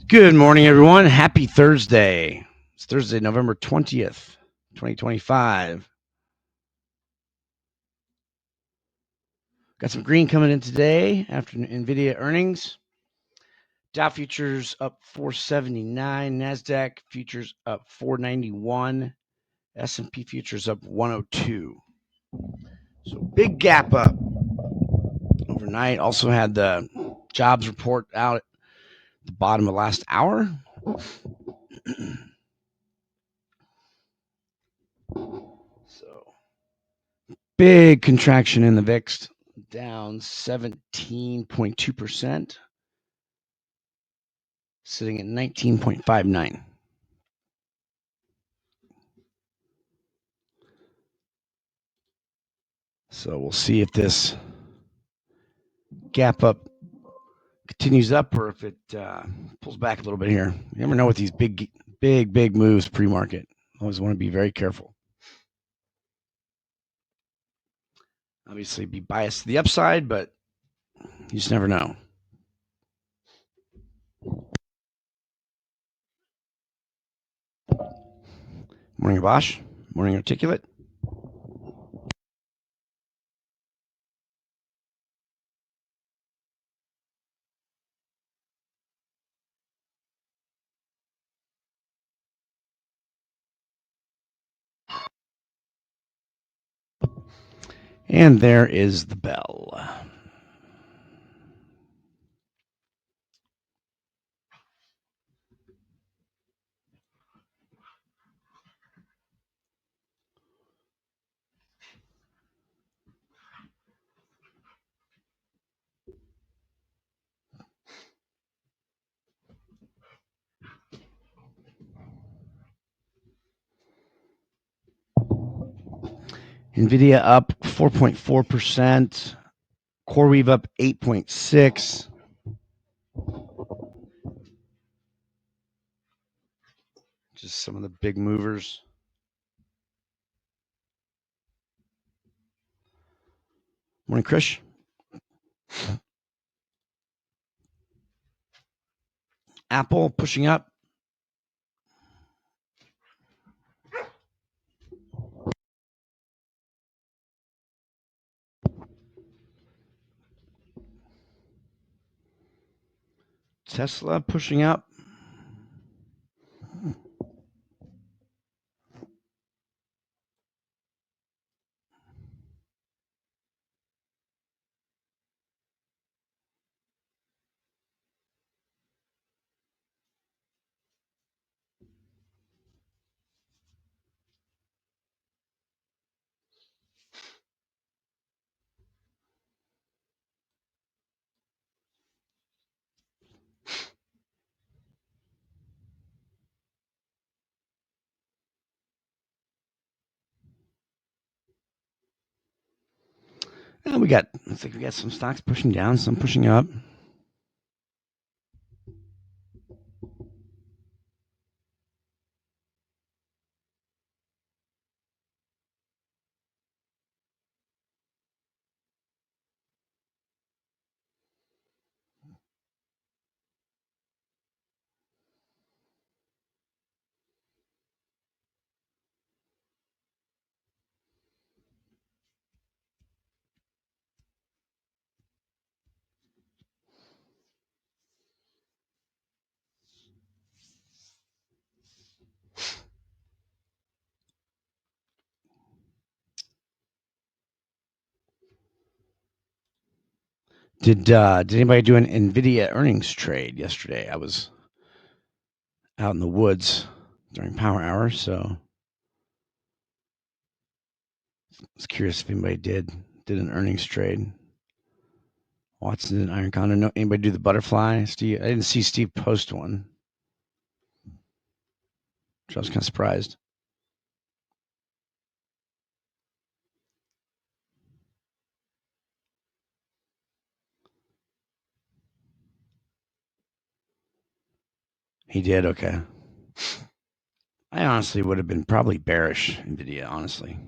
Good morning, everyone. Happy Thursday. It's Thursday, November 20th, 2025. Got some green coming in today after NVIDIA earnings. Dow futures up 479. NASDAQ futures up 491. S&P futures up 102. So big gap up overnight. Also had the jobs report out at the bottom of last hour. So big contraction in the VIX, down 17.2%, sitting at 19.59. So we'll see if this gap up continues up or if it pulls back a little bit here. You never know with these big moves pre-market. Always want to be very careful. Obviously, be biased to the upside, but you just never know. Morning, Bosch. Morning, Articulate. And there is the bell. NVIDIA up 4.4%. CoreWeave up 8.6%. Just some of the big movers. Morning, Krish. Apple pushing up. Tesla pushing up. And looks like we got some stocks pushing down, some pushing up. Did anybody do an NVIDIA earnings trade yesterday? I was out in the woods during power hour, so I was curious if anybody did an earnings trade. Watson did Iron Condor. No, anybody do the butterfly? Steve, I didn't see Steve post one. So I was kind of surprised. He did, okay. I honestly would have been probably bearish NVIDIA, honestly.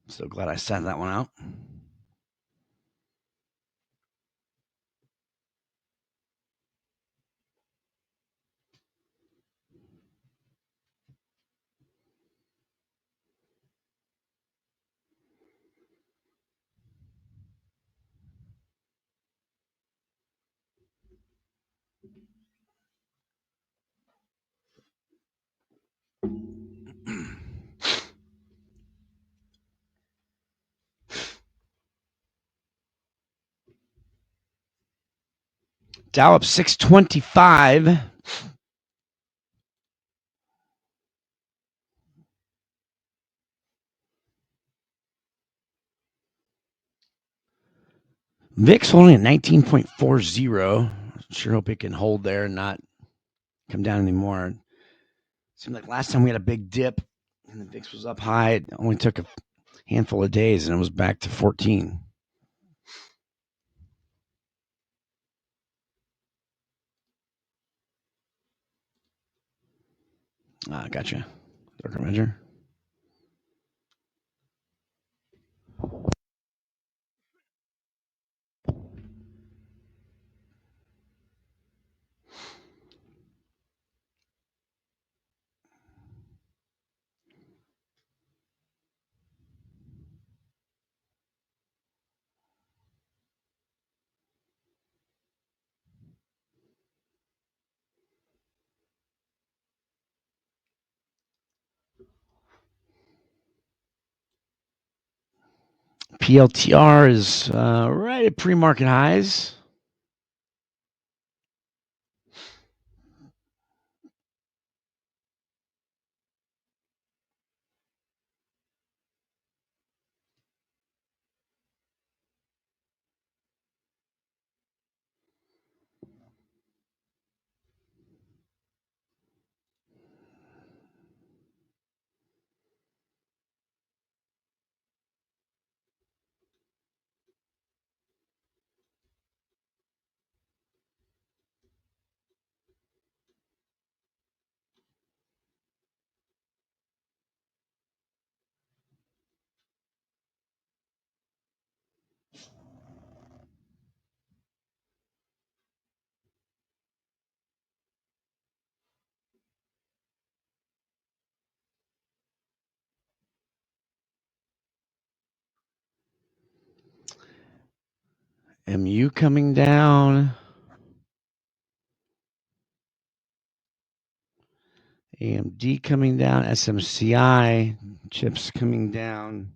So glad I sent that one out. Dow up 625. VIX holding at 19.40. Sure hope it can hold there and not come down anymore. Seemed like last time we had a big dip and the VIX was up high. It only took a handful of days and it was back to 14. Gotcha. Darker measure. PLTR is right at pre-market highs. MU coming down. AMD coming down. SMCI chips coming down.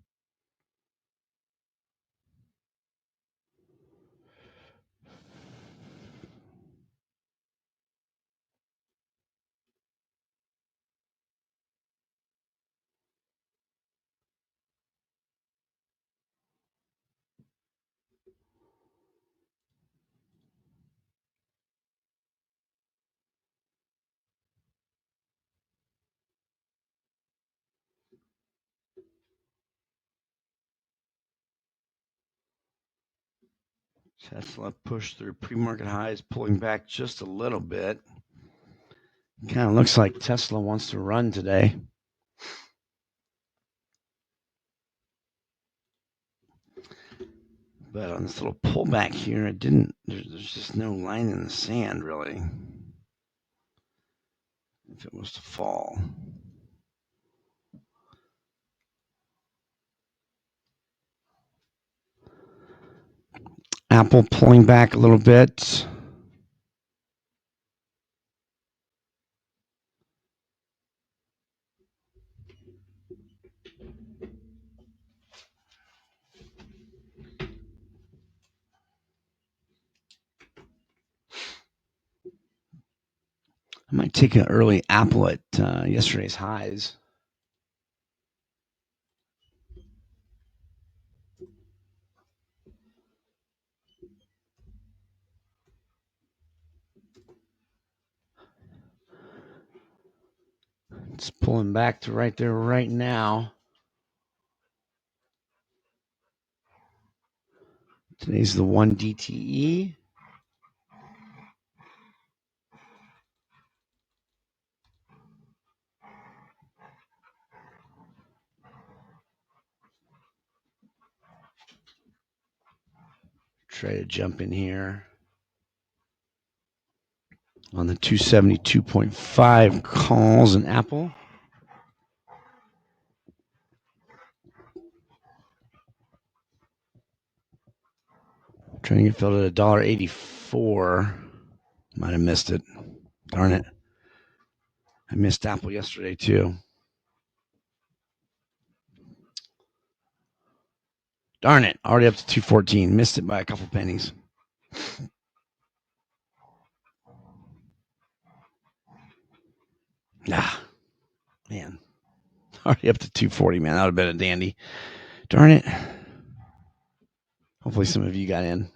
Tesla pushed through pre-market highs, pulling back just a little bit. Kind of looks like Tesla wants to run today. But on this little pullback here, it didn't. There's just no line in the sand, really. If it was to fall. Apple pulling back a little bit. I might take an early Apple at yesterday's highs. It's pulling back to right there right now. Today's the 1 DTE. Try to jump in here on the 272.5 calls in Apple. Trying to get filled at $1.84. Might have missed it. Darn it. I missed Apple yesterday too. Darn it. Already up to 214. Missed it by a couple pennies. Ah, man. Already up to 240, man. That would have been a dandy. Darn it. Hopefully some of you got in.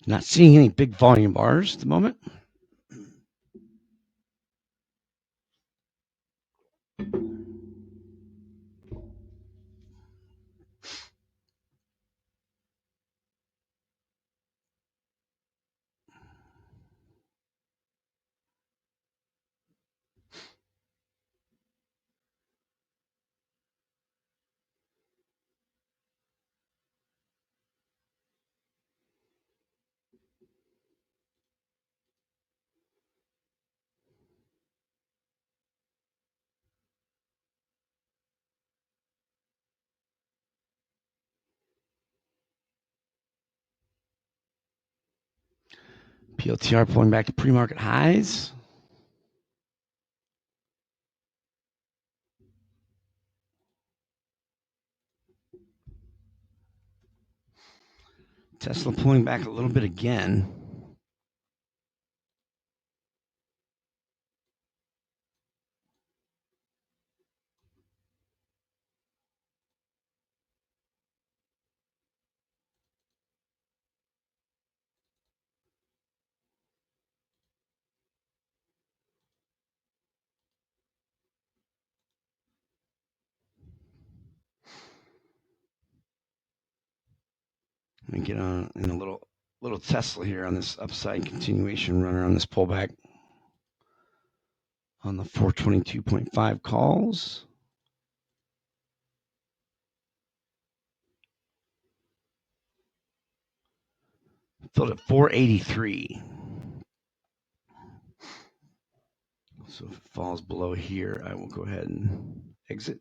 Not seeing any big volume bars at the moment. PLTR pulling back to pre-market highs. Tesla pulling back a little bit again. Let me get on in a little Tesla here on this upside continuation runner on this pullback on the 422.5 calls. Filled at 483. So if it falls below here, I will go ahead and exit.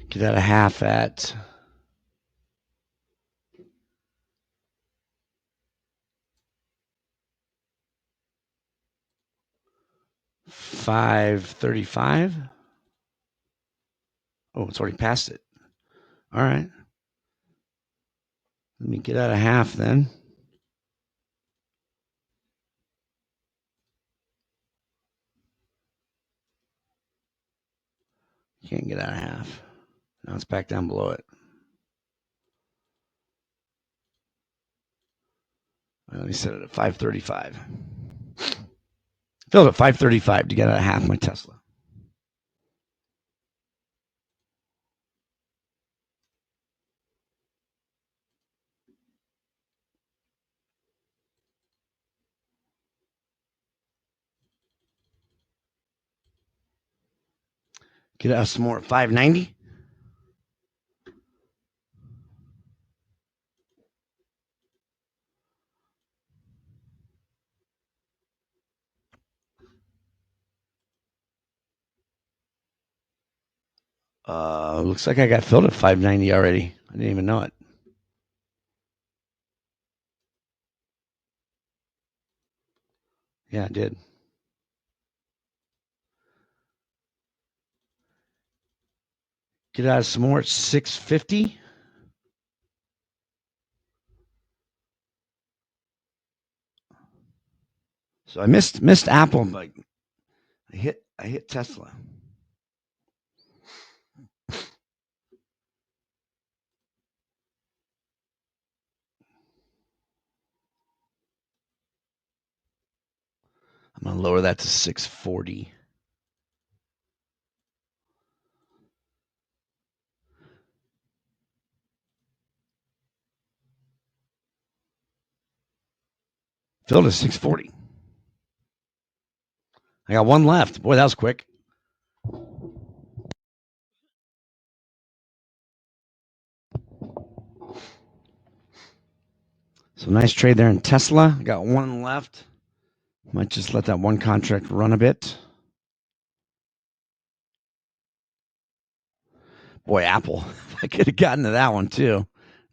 Get out a half at 535. Oh, it's already past it. All right. Let me get out a half then. Can't get out a half. Now it's back down below it. Let me set it at 535. Filled at 535 to get out a half my Tesla. Get out some more at 590. Looks like I got filled at 590 already. I didn't even know it. Yeah, I did. Get out some more at 650. So I missed Apple, but I hit Tesla. I'm gonna lower that to 640. Filled to 640. I got one left. Boy, that was quick. So nice trade there in Tesla. Got one left. Might just let that one contract run a bit. Boy, Apple. I could have gotten to that one too.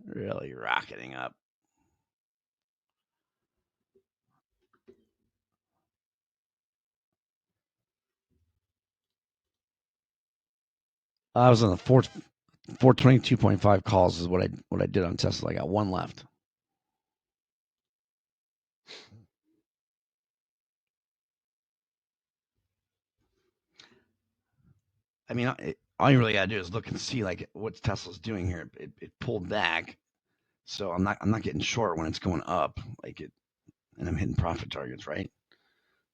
Really rocketing up. I was on the 422.5 calls is what I did on Tesla. I got one left. I mean, all you really got to do is look and see like what Tesla's doing here. It pulled back, so I'm not getting short when it's going up like it, and I'm hitting profit targets, right?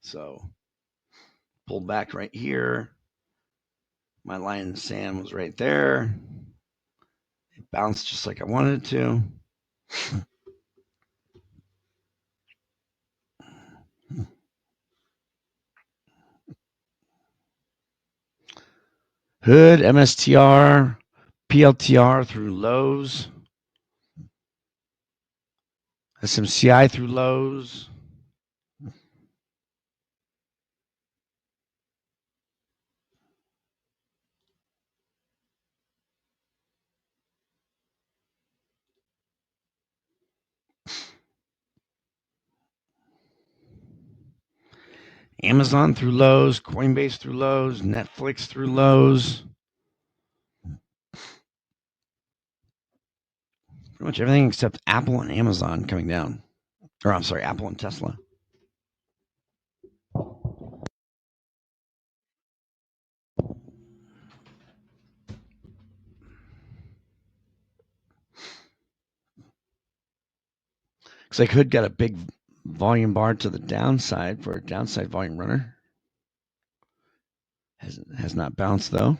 So pulled back right here. My line in the sand was right there. It bounced just like I wanted it to. Hood, MSTR, PLTR through lows, SMCI through lows. Amazon through lows, Coinbase through lows, Netflix through lows. Pretty much everything except Apple and Amazon coming down. Or I'm sorry, Apple and Tesla. Looks like Hood got a big volume bar to the downside for a downside volume runner. Has not bounced though.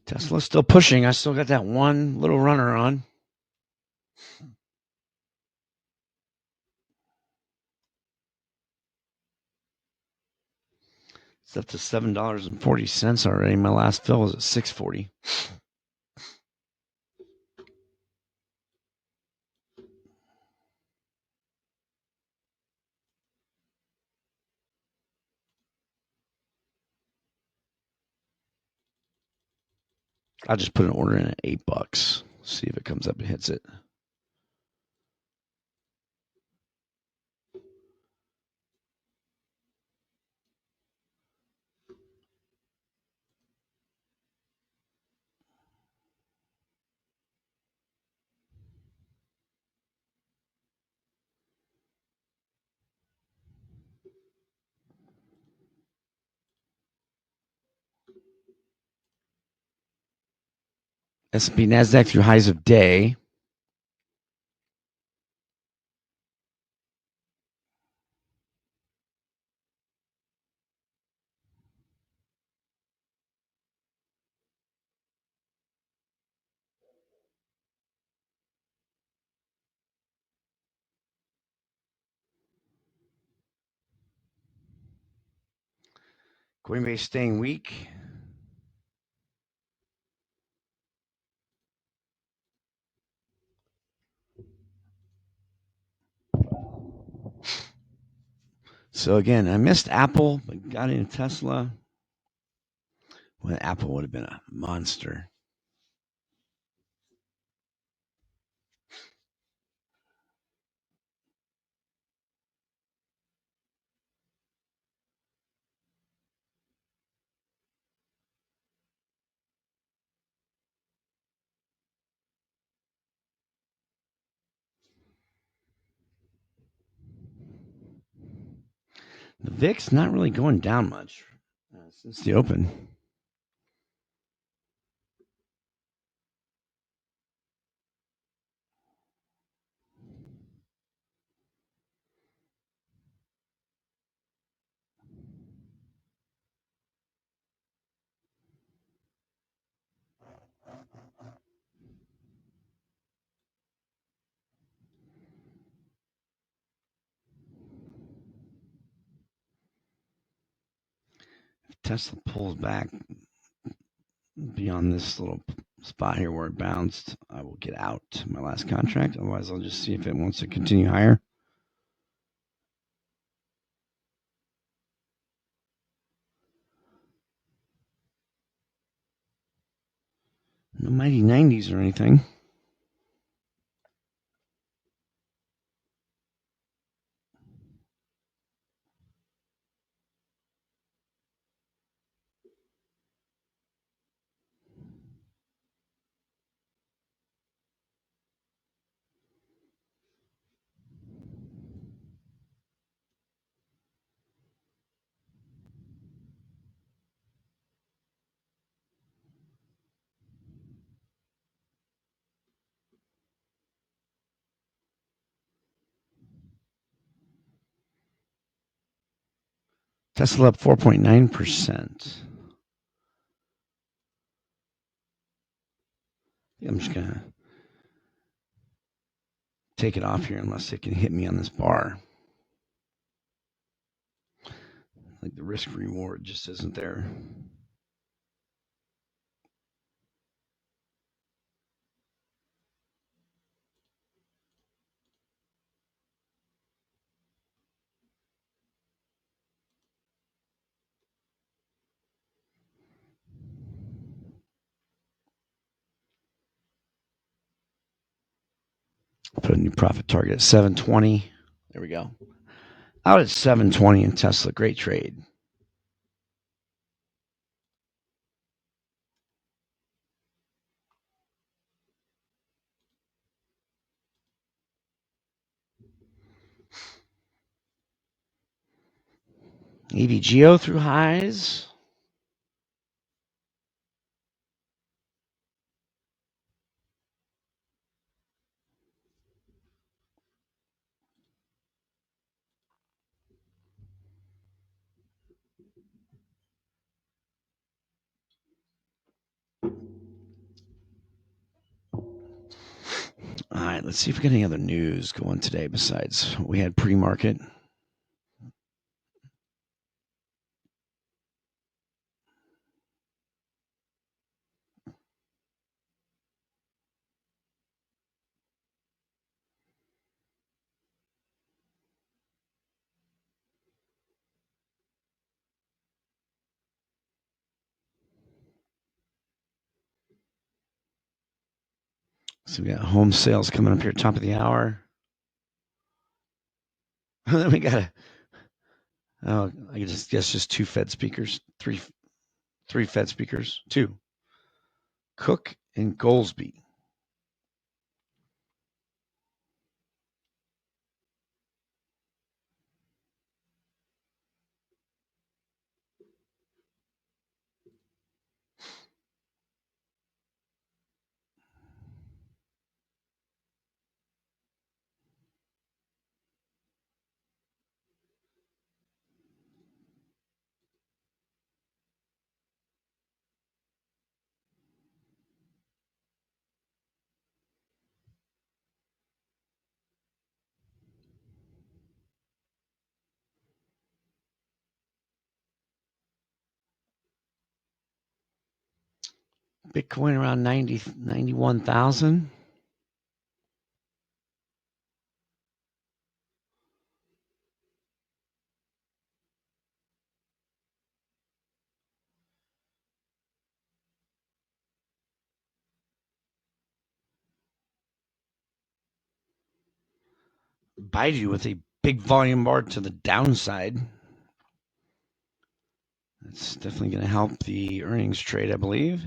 Tesla's still pushing. I still got that one little runner on. It's up to $7.40 already. My last fill was at $6.40. I'll just put an order in at $8. See if it comes up and hits it. S&P Nasdaq through highs of day. Coinbase staying weak. So again, I missed Apple, but got into Tesla. Well, Apple would have been a monster. The VIX not really going down much since the open. If Tesla pulls back beyond this little spot here where it bounced, I will get out my last contract. Otherwise, I'll just see if it wants to continue higher. No mighty 90s or anything. Tesla up 4.9%. I'm just going to take it off here unless it can hit me on this bar. Like the risk reward just isn't there. Put a new profit target at 720. There we go. Out at 720 in Tesla. Great trade. AVGO through highs. All right, let's see if we got any other news going today besides what we had pre-market. So we got home sales coming up here, top of the hour. Then we got I guess just two Fed speakers, three Fed speakers, two. Cook and Goldsby. Bitcoin around 91,000. Baidu with a big volume bar to the downside. That's definitely going to help the earnings trade, I believe.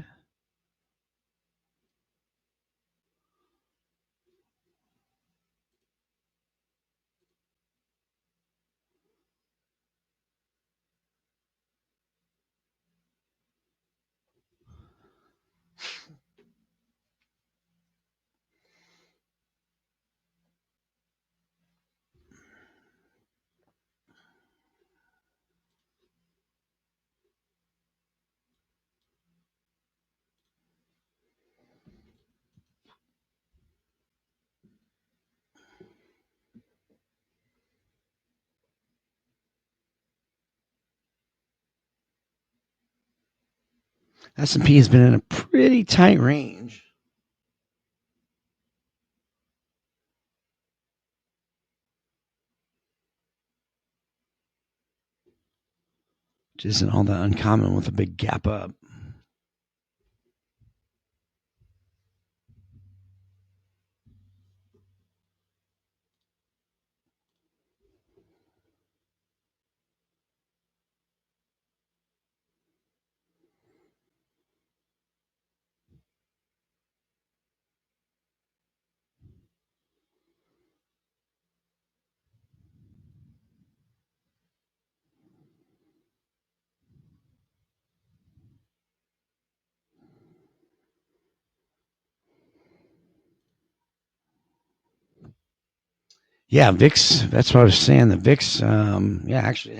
S&P has been in a pretty tight range. Which isn't all that uncommon with a big gap up. Yeah, VIX, that's what I was saying. The VIX, actually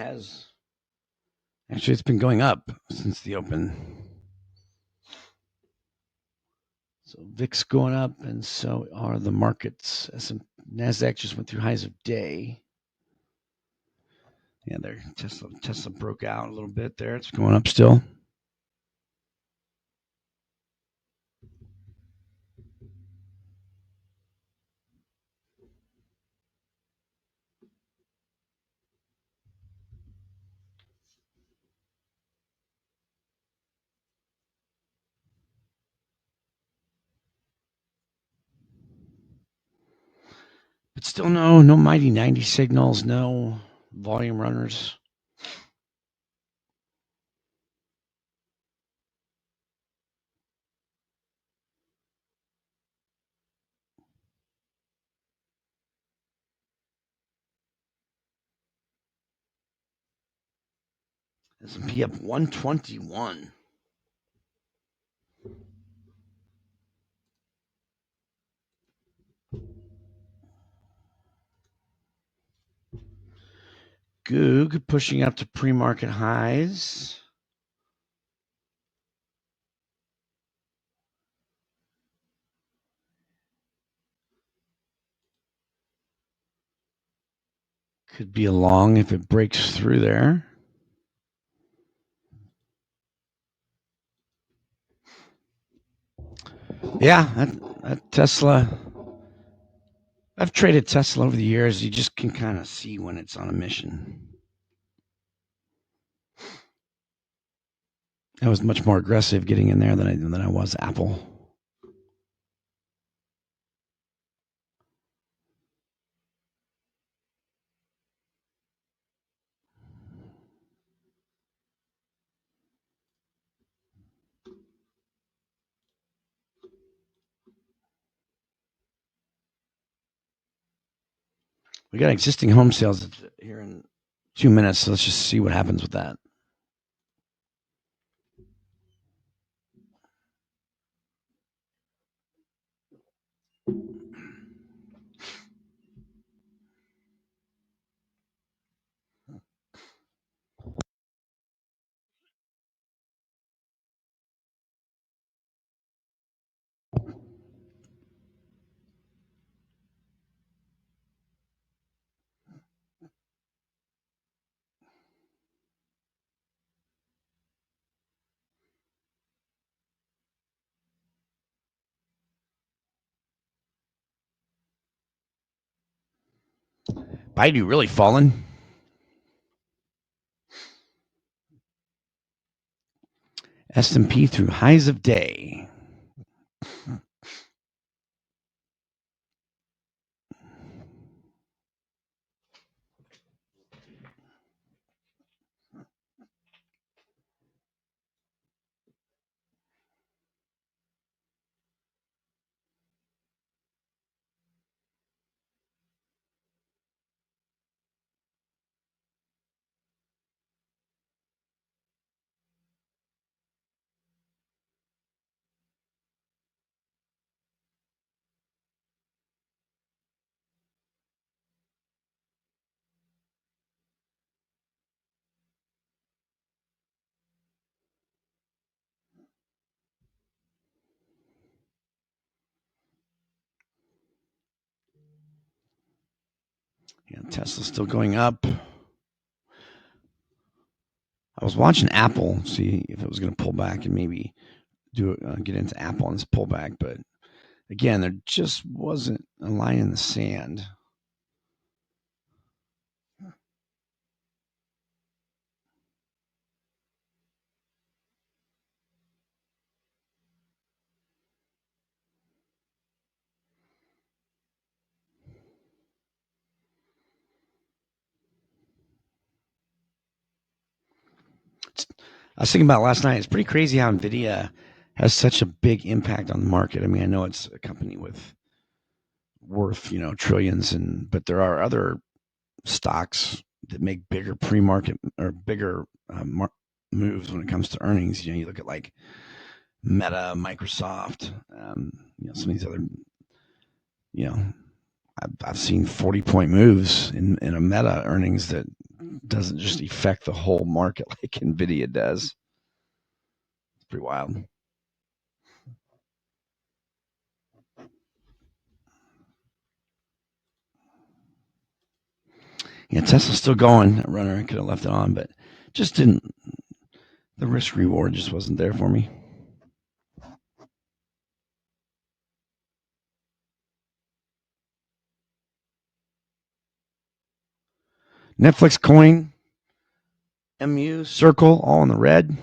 it's been going up since the open. So VIX going up, and so are the markets. NASDAQ just went through highs of day. Yeah, there. Tesla broke out a little bit there. It's going up still. But still no mighty 90 signals, no volume runners. S&P up 121. Goog pushing up to pre-market highs. Could be a long if it breaks through there. Yeah, that Tesla. I've traded Tesla over the years. You just can kind of see when it's on a mission. I was much more aggressive getting in there than I was Apple. We got existing home sales here in 2 minutes, so let's just see what happens with that. Baidu really fallen. S&P through highs of day. Yeah, Tesla's still going up. I was watching Apple, see if it was going to pull back and maybe get into Apple on this pullback, but again, there just wasn't a line in the sand. I was thinking about last night. It's pretty crazy how NVIDIA has such a big impact on the market. I mean, I know it's a company with worth, trillions, but there are other stocks that make bigger pre-market or bigger moves when it comes to earnings. You look at like Meta, Microsoft, some of these other, I've seen 40-point moves in a Meta earnings that doesn't just affect the whole market like NVIDIA does. It's pretty wild. Yeah, Tesla's still going. That runner, I could have left it on, but just didn't. The risk reward just wasn't there for me. Netflix coin, MU, Circle, all in the red.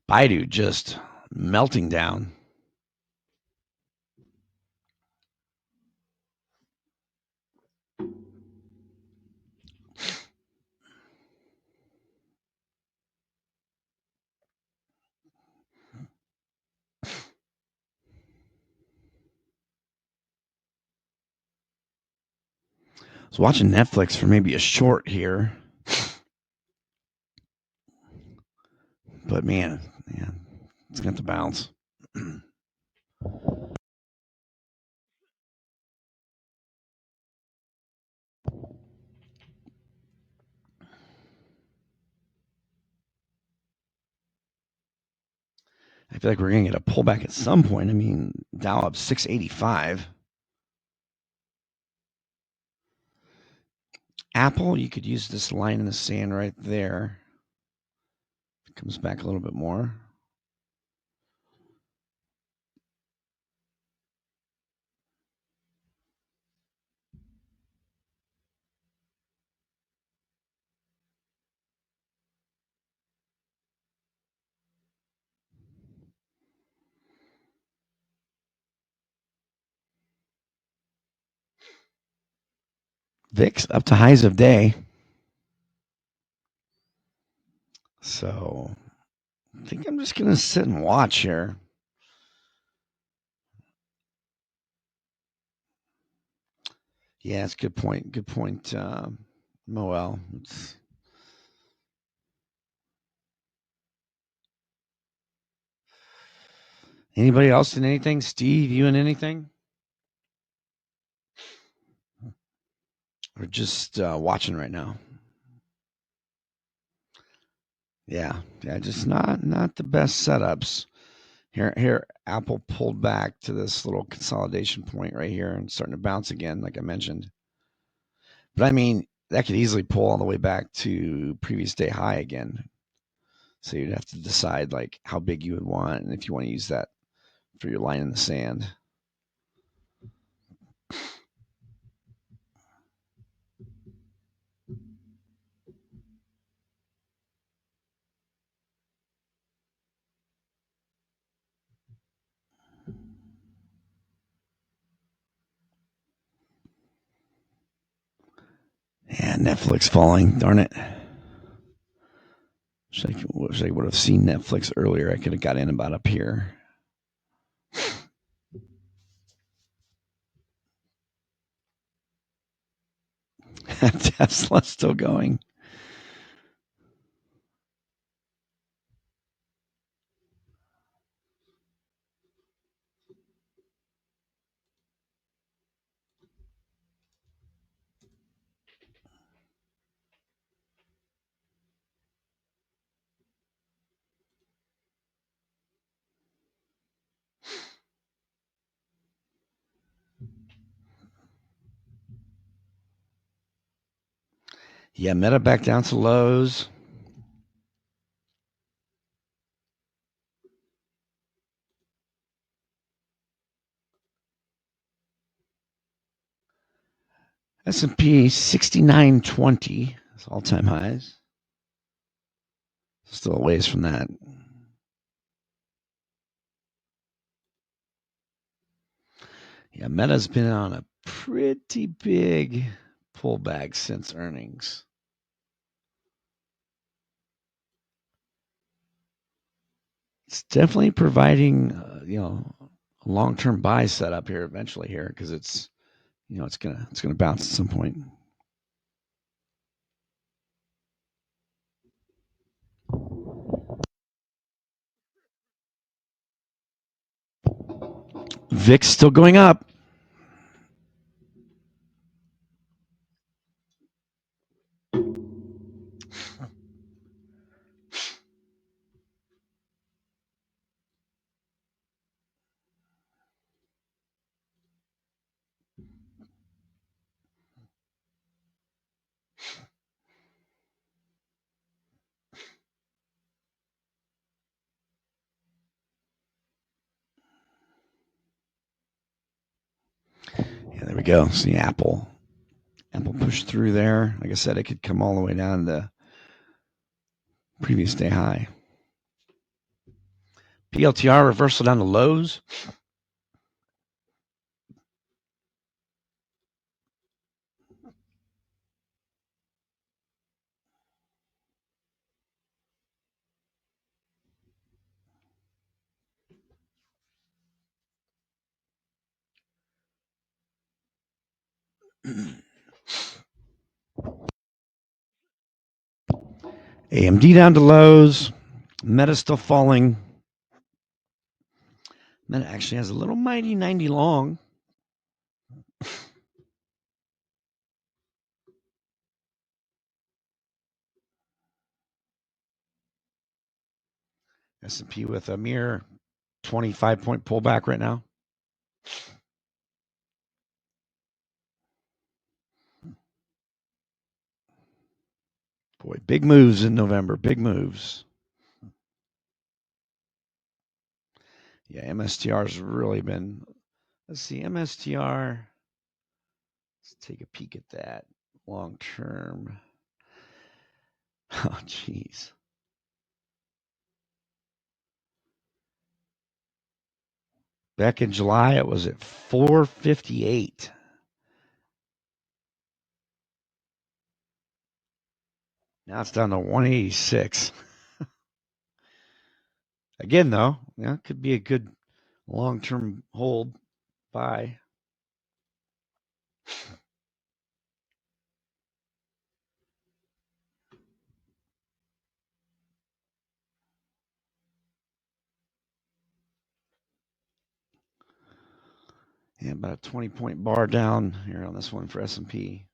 Baidu just melting down. I was watching Netflix for maybe a short here, but man, it's got to bounce. I feel like we're going to get a pullback at some point. I mean, Dow up 685. Apple, you could use this line in the sand right there. It comes back a little bit more. VIX up to highs of day. So I think I'm just going to sit and watch here. Yeah, it's a good point. Good point, Moel. Anybody else in anything? Steve, you in anything? Or just watching right now? Yeah, just not the best setups. Here, Apple pulled back to this little consolidation point right here and starting to bounce again, like I mentioned. But I mean, that could easily pull all the way back to previous day high again. So you'd have to decide like how big you would want and if you want to use that for your line in the sand. Yeah, Netflix falling. Darn it. Wish I would have seen Netflix earlier. I could have got in about up here. Tesla's still going. Yeah, Meta back down to lows. S&P 6920. That's all-time highs. Still a ways from that. Yeah, Meta's been on a pretty big pullback since earnings. It's definitely providing, a long-term buy setup here eventually here because it's gonna bounce at some point. VIX still going up. Yeah, there we go. See Apple. Apple pushed through there. Like I said, it could come all the way down to previous day high. PLTR reversal down to lows. AMD down to lows. Meta still falling. Meta actually has a little mighty 90 long. S&P with a mere 25-point pullback right now. Boy, big moves in November. Big moves. Yeah, MSTR's really been. Let's see, MSTR. Let's take a peek at that long term. Oh, geez. Back in July, it was at 458. Now it's down to 186. Again, though, yeah, could be a good long-term hold buy. Yeah, about a 20-point bar down here on this one for S&P.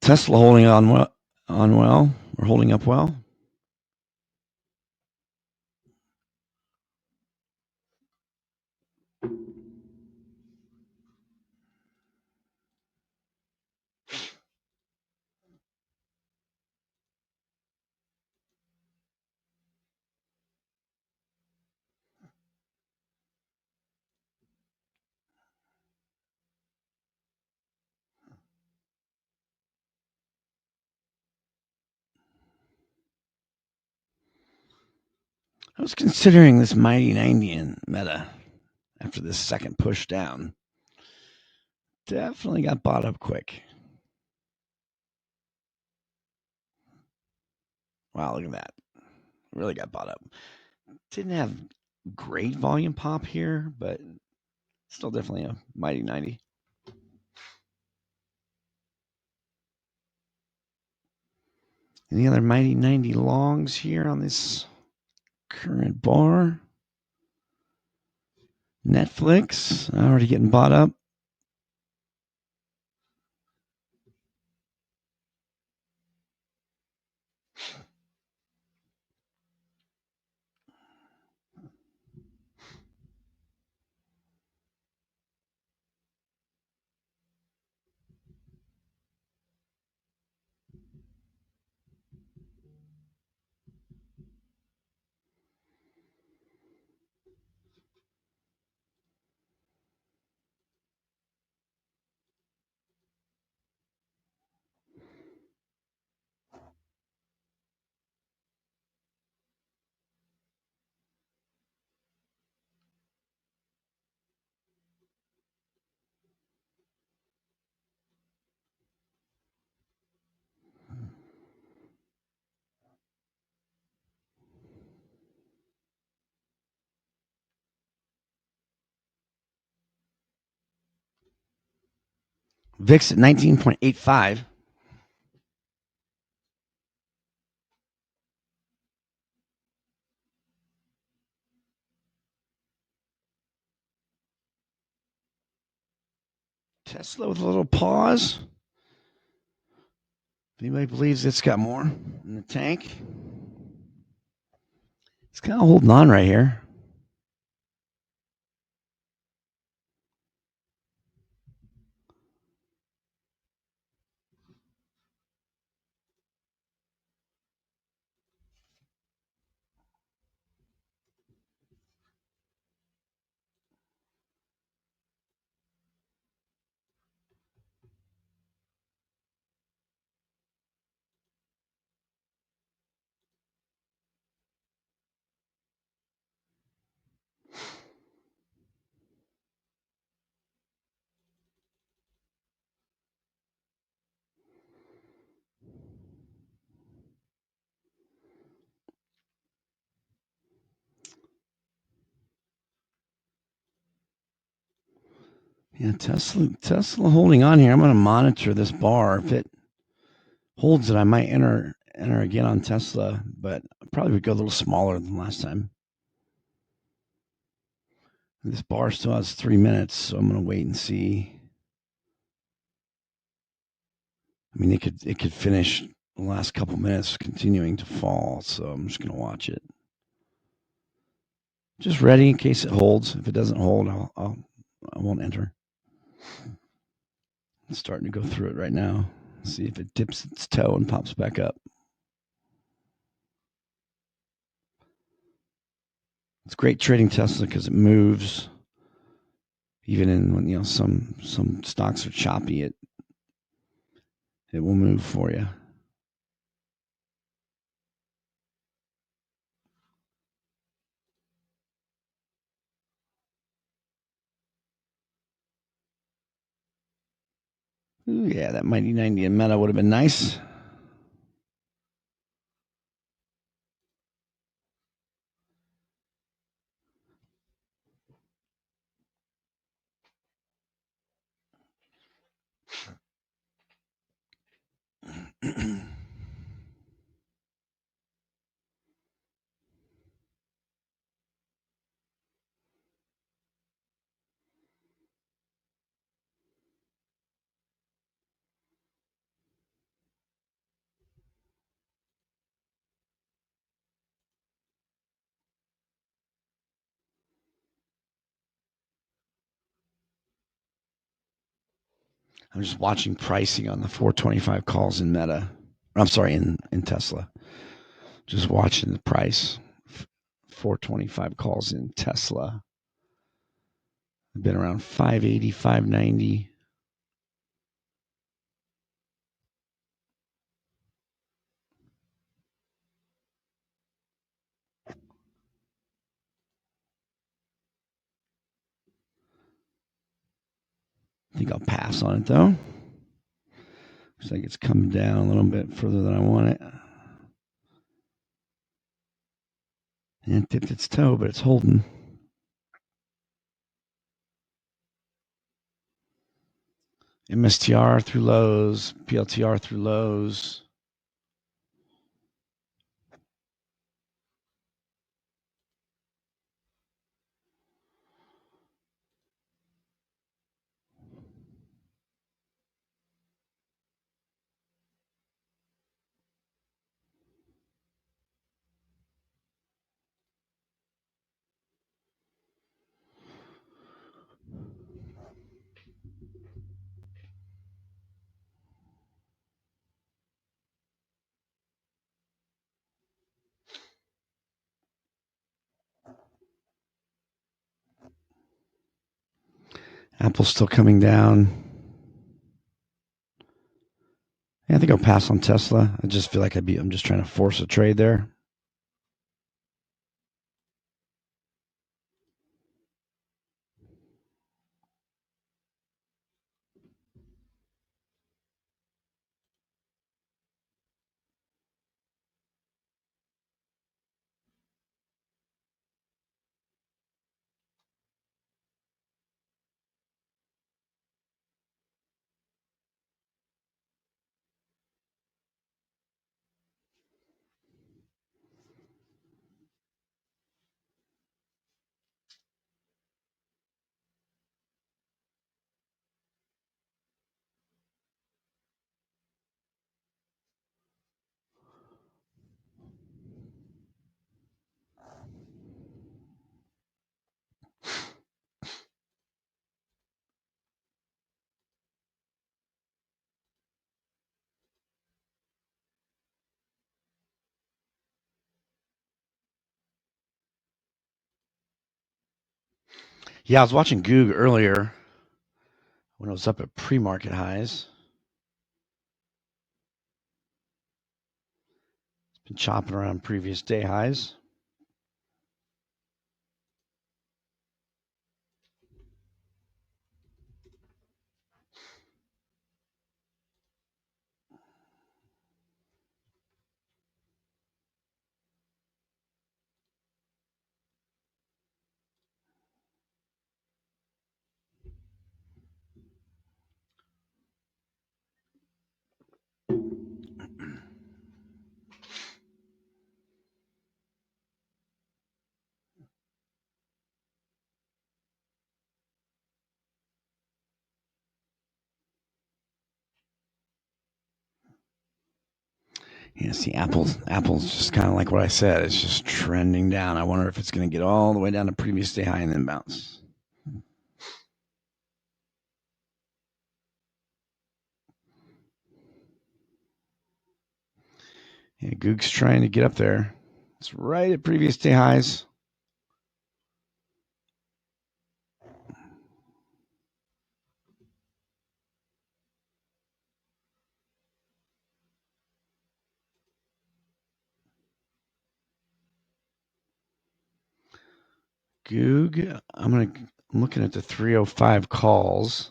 Tesla holding on well. We're holding up well. I was considering this mighty 90 in Meta after this second push down. Definitely got bought up quick. Wow, look at that. Really got bought up. Didn't have great volume pop here, but still definitely a mighty 90. Any other mighty 90 longs here on this current bar? Netflix, already getting bought up. VIX at 19.85. Tesla with a little pause. If anybody believes it's got more in the tank, it's kind of holding on right here. Yeah, Tesla holding on here. I'm going to monitor this bar. If it holds it, I might enter again on Tesla, but I probably would go a little smaller than last time. This bar still has 3 minutes, so I'm going to wait and see. I mean, it could finish the last couple minutes continuing to fall, so I'm just going to watch it. Just ready in case it holds. If it doesn't hold, I won't enter. It's starting to go through it right now. See if it dips its toe and pops back up. It's great trading Tesla because it moves. Even in when some stocks are choppy, it will move for you. Ooh, yeah, that mighty 90 in Meta would have been nice. I'm just watching pricing on the 425 calls in Meta. I'm sorry, in Tesla. Just watching the price. 425 calls in Tesla. I've been around 580, 590. I think I'll pass on it though. Looks like it's coming down a little bit further than I want it. And it dipped its toe, but it's holding. MSTR through lows, PLTR through lows. Apple's still coming down. Yeah, I think I'll pass on Tesla. I just feel like I'm just trying to force a trade there. Yeah, I was watching Goog earlier when it was up at pre-market highs. It's been chopping around previous day highs. Yeah, see, Apple's just kind of like what I said. It's just trending down. I wonder if it's going to get all the way down to previous day high and then bounce. Yeah, Goog's trying to get up there. It's right at previous day highs. Goog, I'm looking at the 305 calls.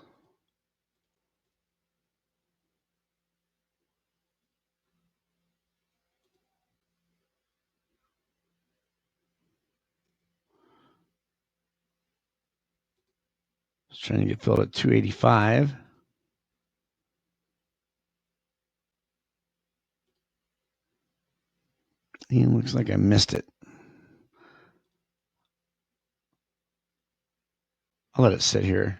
It's trying to get filled at 285. And looks like I missed it. I'll let it sit here.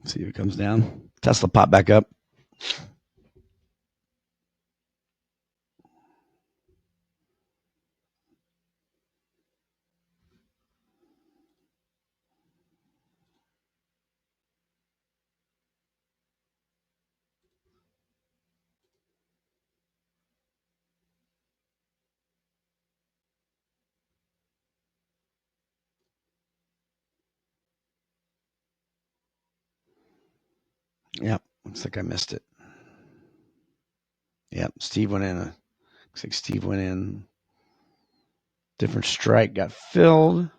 See if it comes down. Tesla pop back up. Yep, looks like I missed it. Yep, Steve went in. Looks like Steve went in. Different strike got filled.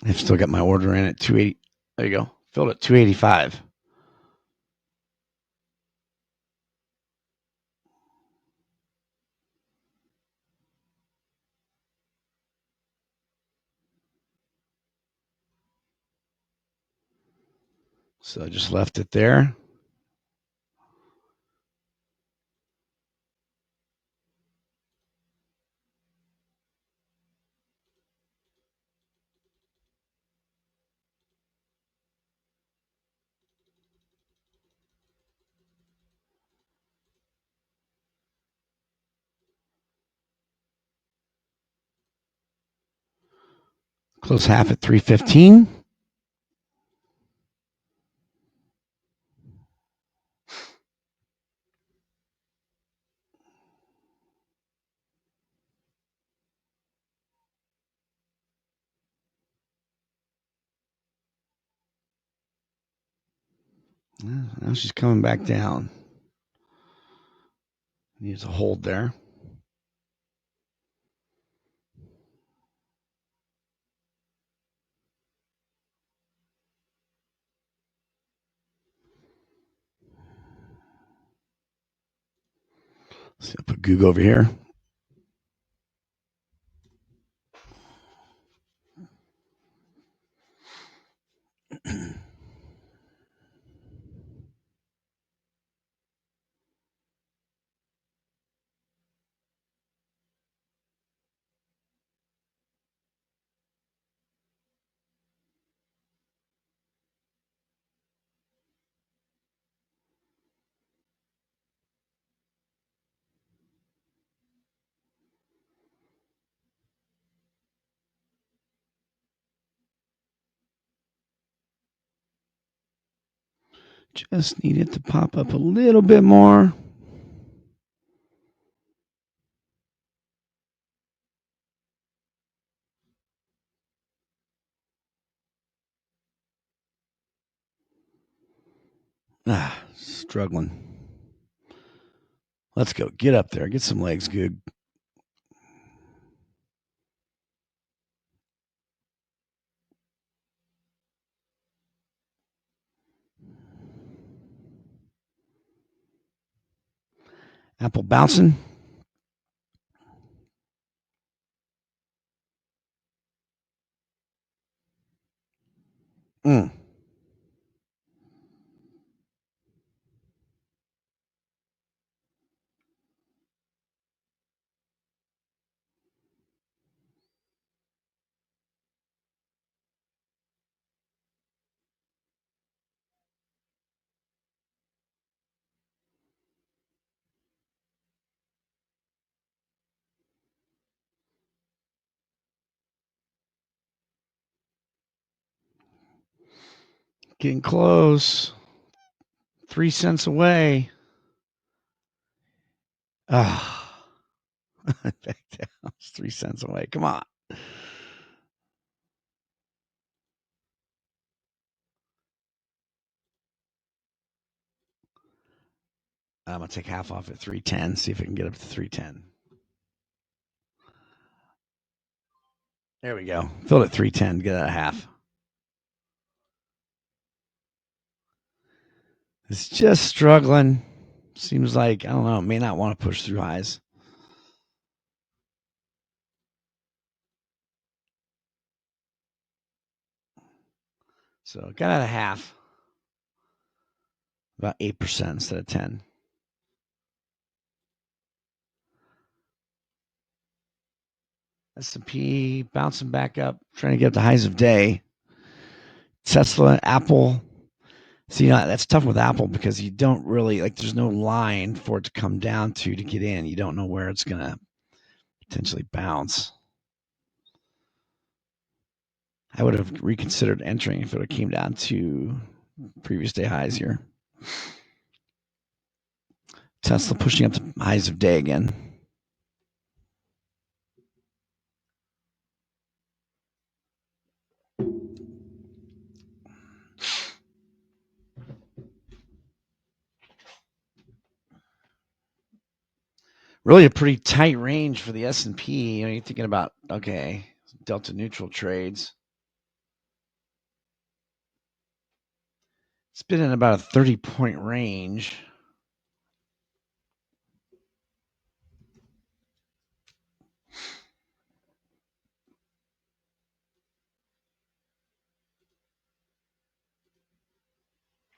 I've still got my order in at 280. There you go. Filled at 285. So I just left it there. Close half at 315. Now she's coming back down. Needs a hold there. So I'll put Goog over here. Just need it to pop up a little bit more. Struggling. Let's go. Get up there. Get some legs, good. Apple bouncing. Getting close. 3 cents away. Back down. It's 3 cents away. Come on. I'm going to take half off at 310, see if I can get up to 310. There we go. Filled at 310, get that half. It's just struggling. Seems like, I don't know, may not want to push through highs. So got out of half. About 8% instead of 10. S&P bouncing back up, trying to get up the highs of day. Tesla, Apple. See, that's tough with Apple because you don't really, there's no line for it to come down to get in. You don't know where it's going to potentially bounce. I would have reconsidered entering if it came down to previous day highs here. Tesla pushing up the highs of day again. Really a pretty tight range for the S&P. You're thinking about, okay, delta neutral trades. It's been in about a 30-point range.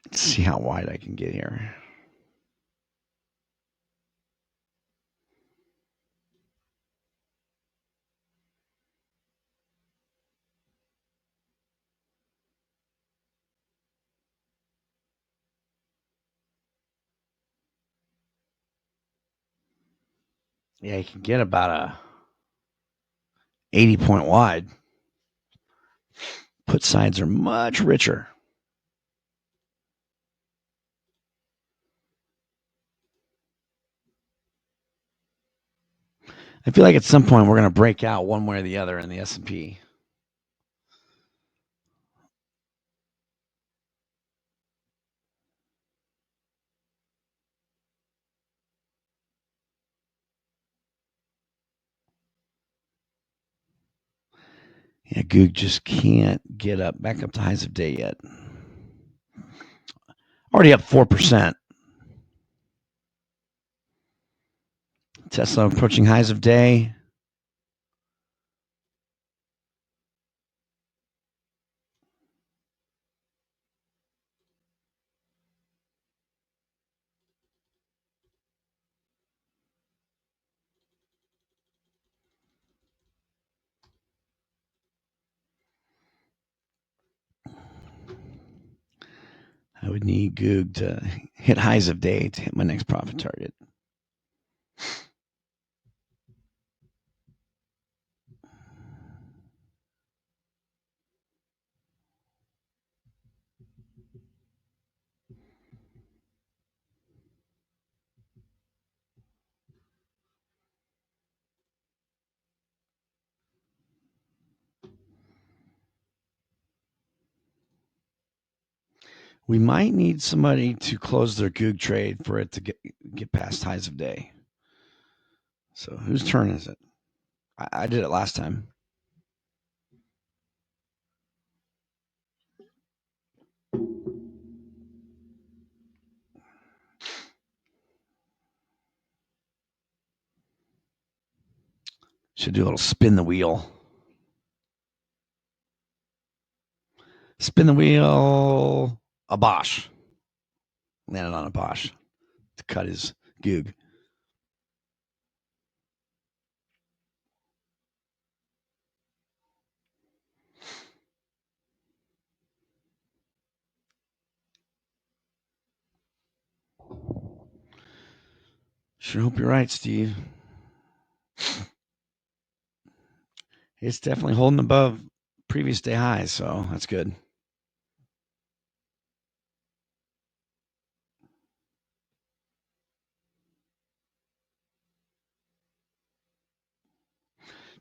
Let's see how wide I can get here. Yeah, you can get about a 80-point wide. Put sides are much richer. I feel like at some point we're going to break out one way or the other in the S&P. Yeah, Goog just can't get up back up to highs of day yet. Already up 4%. Tesla approaching highs of day. I would need Goog to hit highs of day to hit my next profit target. We might need somebody to close their Goog trade for it to get past highs of day. So whose turn is it? I did it last time. Should do a little spin the wheel. Spin the wheel. A Bosch. Landed on a Bosch to cut his Goog. Sure hope you're right, Steve. It's definitely holding above previous day highs, so that's good.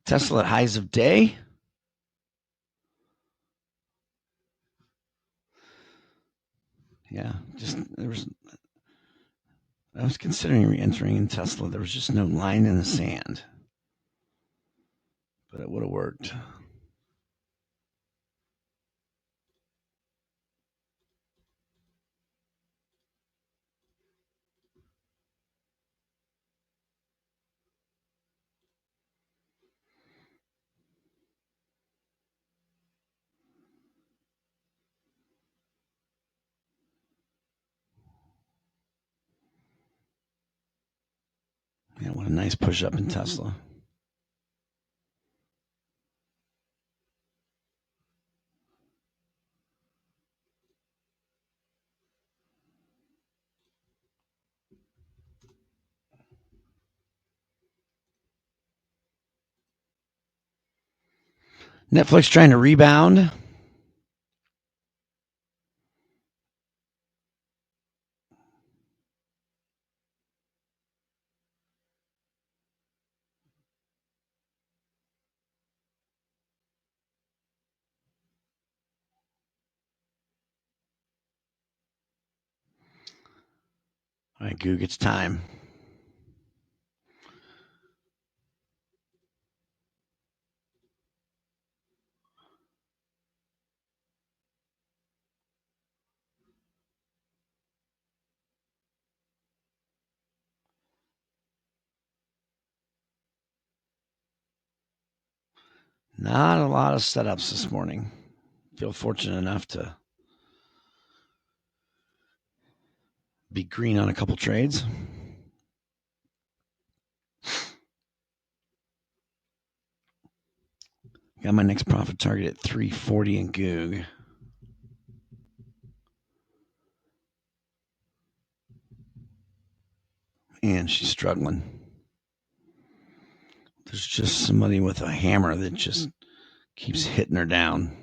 Tesla at highs of day. Yeah, I was considering re-entering in Tesla. There was just no line in the sand, but it would have worked. Yeah, what a nice push up in Tesla. Netflix trying to rebound. All right, Goog, it's time. Not a lot of setups this morning. Feel fortunate enough to be green on a couple trades. Got my next profit target at 340 in Goog. And she's struggling. There's just somebody with a hammer that just keeps hitting her down.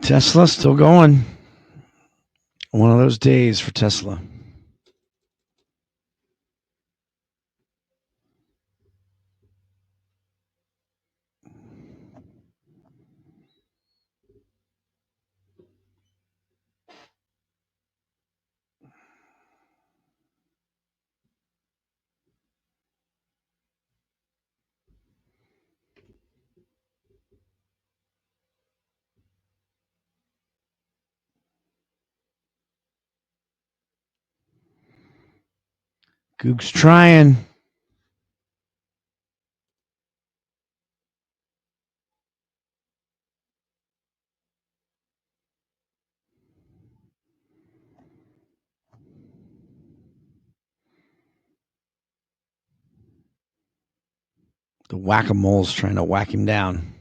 Tesla still going. One of those days for Tesla. Goog's trying. The whack-a-mole's trying to whack him down.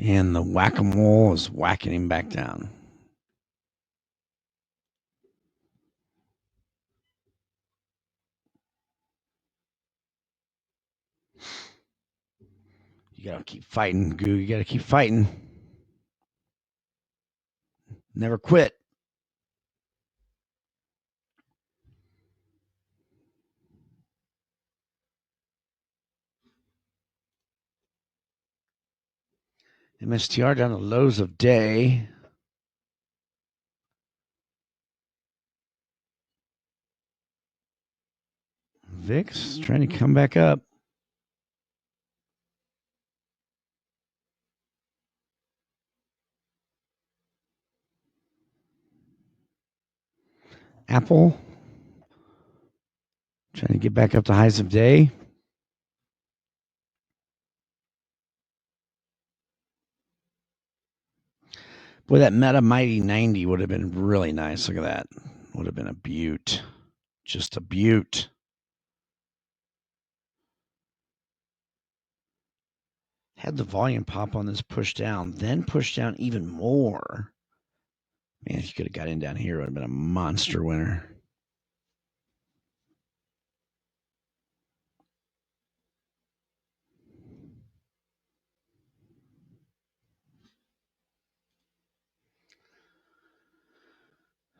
And the whack-a-mole is whacking him back down. You got to keep fighting, Goo. You got to keep fighting. Never quit. MSTR down to lows of day. VIX trying to come back up. Apple trying to get back up to highs of day. Boy, that Meta Mighty 90 would have been really nice. Look at that. Would have been a beaut. Just a beaut. Had the volume pop on this push down, then push down even more. Man, if you could have got in down here, it would have been a monster winner.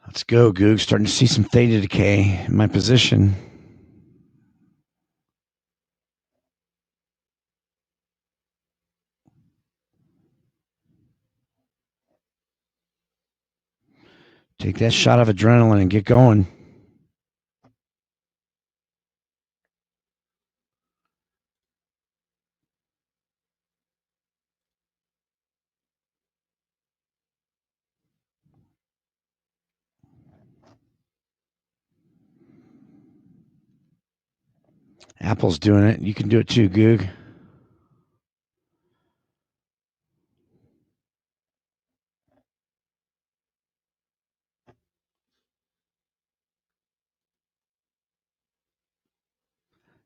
Let's go, Goog. Starting to see some theta decay in my position. Take that shot of adrenaline and get going. Apple's doing it. You can do it too, Goog.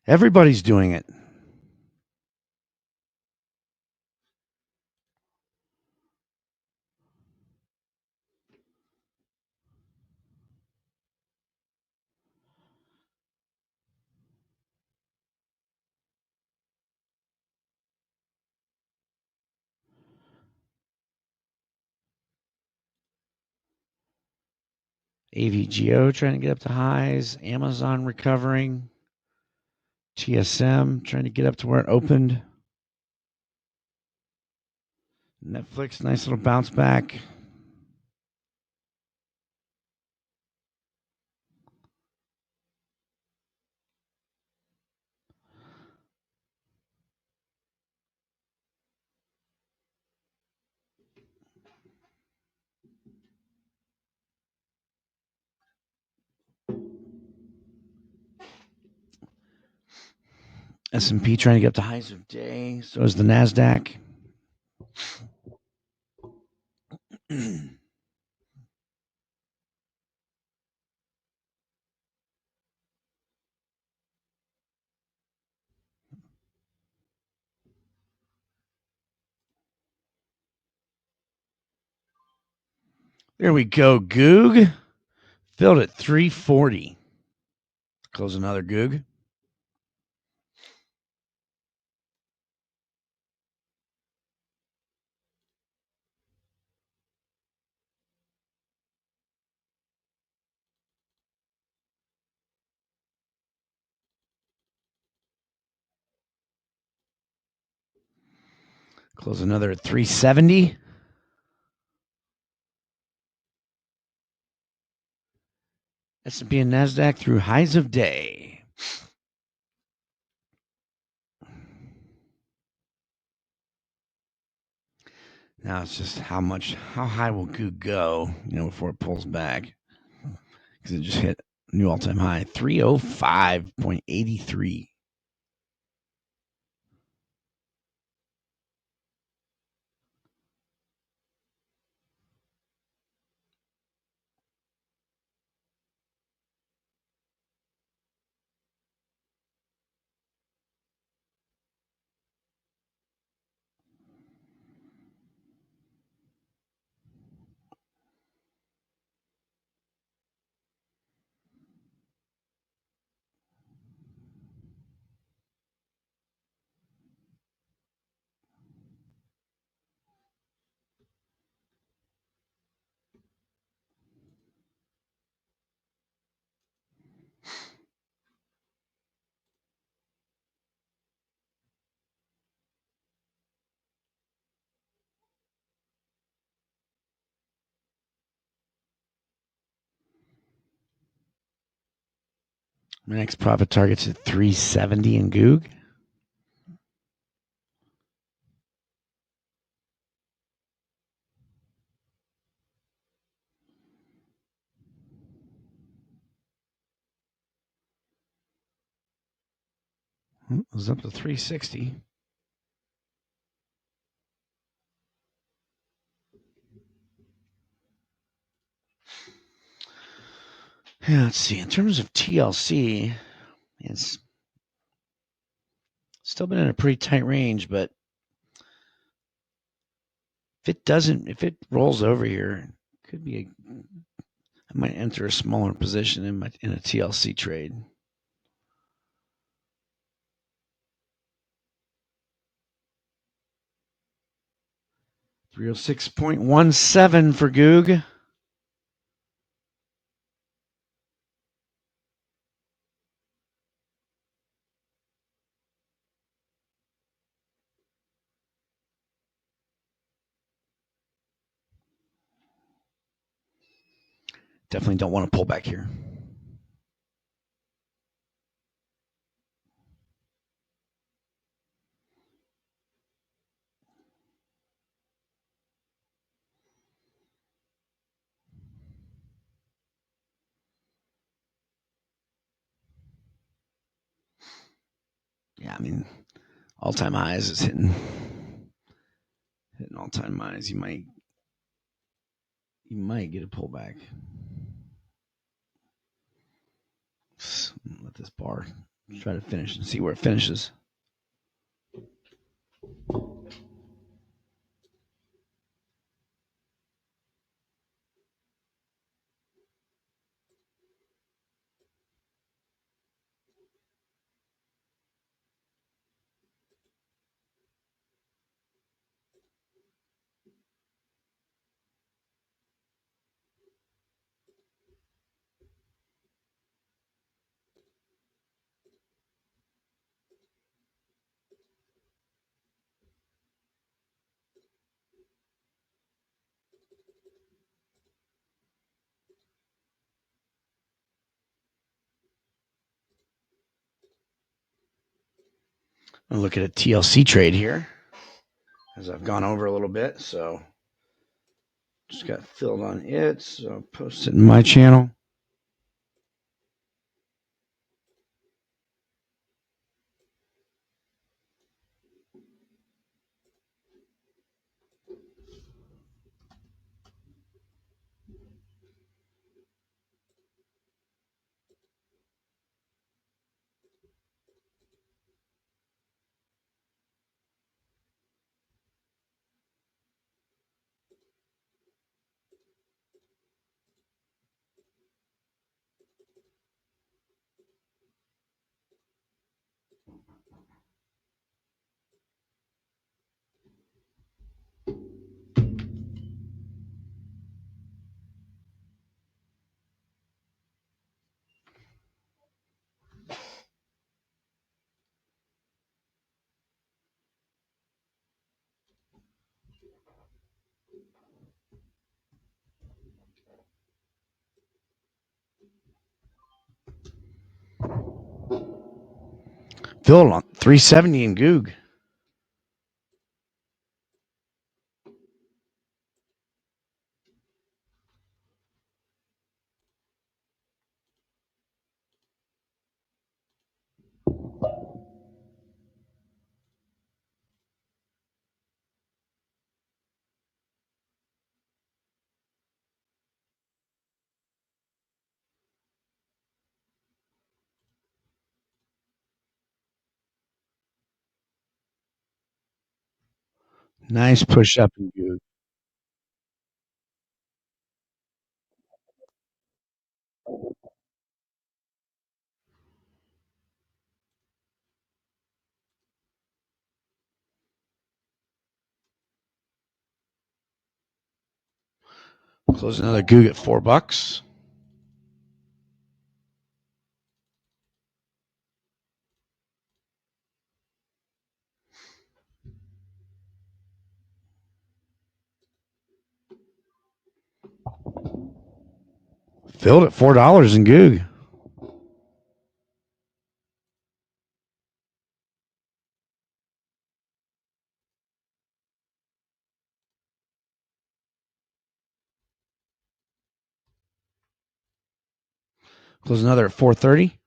Everybody's doing it. AVGO trying to get up to highs. Amazon recovering. TSM trying to get up to where it opened. Netflix, nice little bounce back. S&P trying to get up to highs of day. So is the NASDAQ. There we go, Goog. Filled at 340. Close another Goog. Close another at 370. S&P and NASDAQ through highs of day. Now it's just how high will Goog go, before it pulls back. Because it just hit new all-time high, 305.83. My next profit target's at 370 in Goog. It was up to 360. Yeah, let's see. In terms of TLC, it's still been in a pretty tight range, but if it rolls over here, could be I might enter a smaller position in a TLC trade. $306.17 for Goog. Definitely don't want to pull back here. Yeah, I mean, all-time highs is hitting all-time highs. You might get a pullback. Let this bar try to finish and see where it finishes. I'll look at a TLC trade here, as I've gone over a little bit. So just got filled on it. So I'll post it in my channel. Filled on 370 in Goog. Nice push up in Goog. Close another Goog at $4. Filled at $4 in Goog. Close another at 430.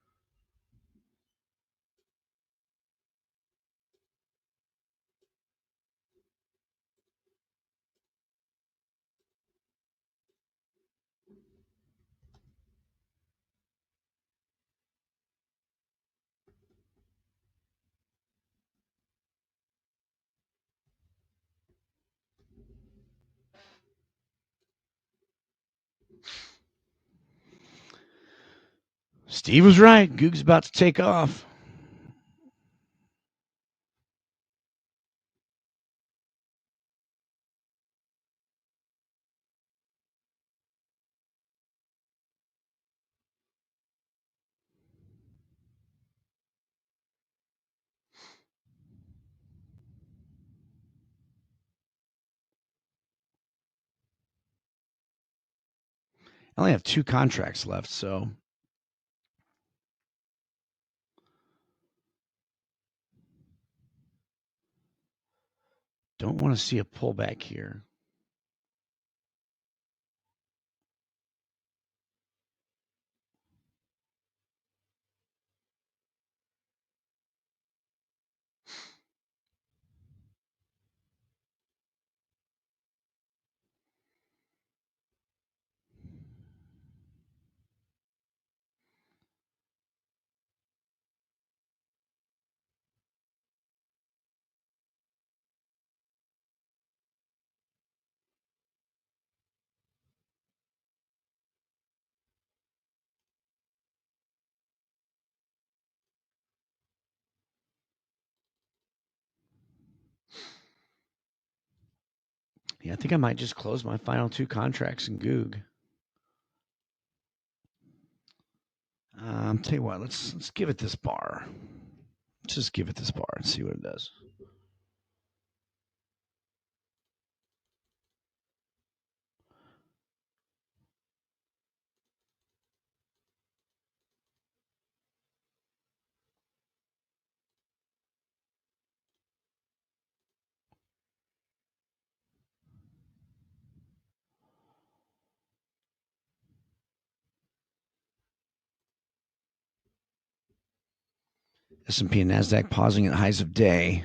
Steve was right. Goog's about to take off. I only have 2 contracts left, so don't want to see a pullback here. Yeah, I think I might just close my final 2 contracts in Goog. Tell you what, let's give it this bar. Let's just give it this bar and see what it does. S&P and NASDAQ pausing at highs of day.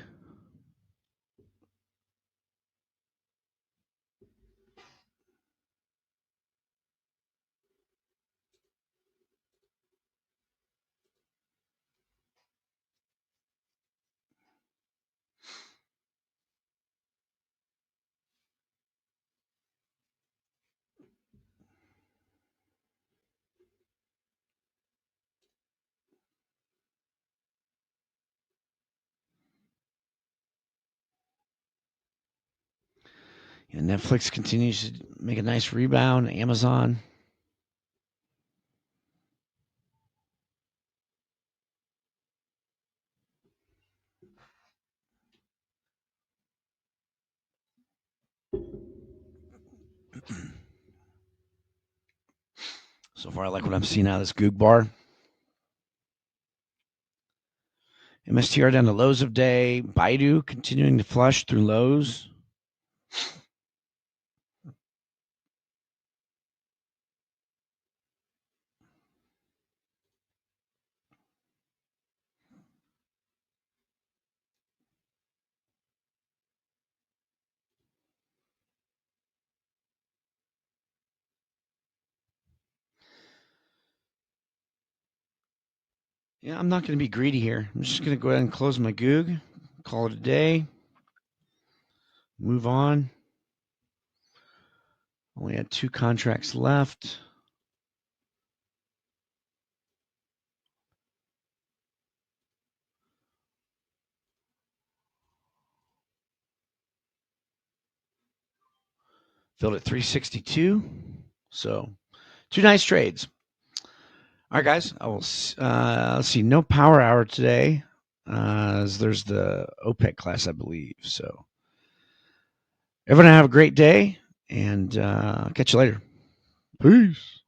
And Netflix continues to make a nice rebound. Amazon. So far, I like what I'm seeing out of this Goog bar. MSTR down to lows of day. Baidu continuing to flush through lows. Yeah, I'm not going to be greedy here. I'm just going to go ahead and close my goog, call it a day, move on. Only had 2 contracts left. Filled at 362. So 2 nice trades. All right, guys. I will. Let's see. No power hour today, as there's the OPEC class, I believe. So everyone have a great day, and catch you later. Peace.